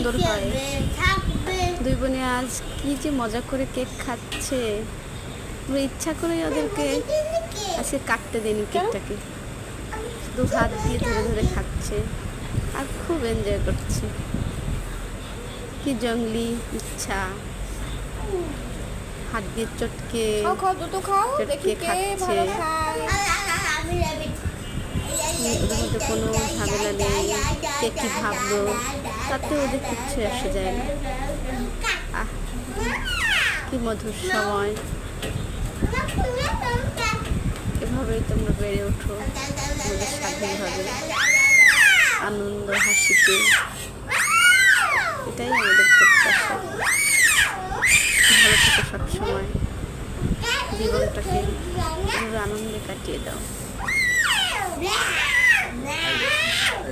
সুন্দর হয়। দুই বোনে আজ কি যে মজা করে কেক খাচ্ছে, আমরা ইচ্ছা করে ওদেরকে আজকে কাটতে দেয়নি কেকটাকে, শুধু হাত দিয়ে ধরে ধরে খাচ্ছে আর খুব এনজয় করছে। কি জঙ্গলি ইচ্ছা, হাত দিয়ে চটকে চটকে খাচ্ছে। ওদের মধ্যে কোনো ঝামেলা নেই, কে কি ভাবলো তাতে ওদের কিচ্ছু আসে যায় না। আহ, কি মধুর সময়। এভাবেই তোমরা বেড়ে ওঠো তোমাদের স্বাধীনভাবে, আনন্দ হাসিতে, এটাই আমাদের প্রত্যাশা। ভালো থেকো সবসময়, জীবনটাকে এভাবে আনন্দে কাটিয়ে দাও।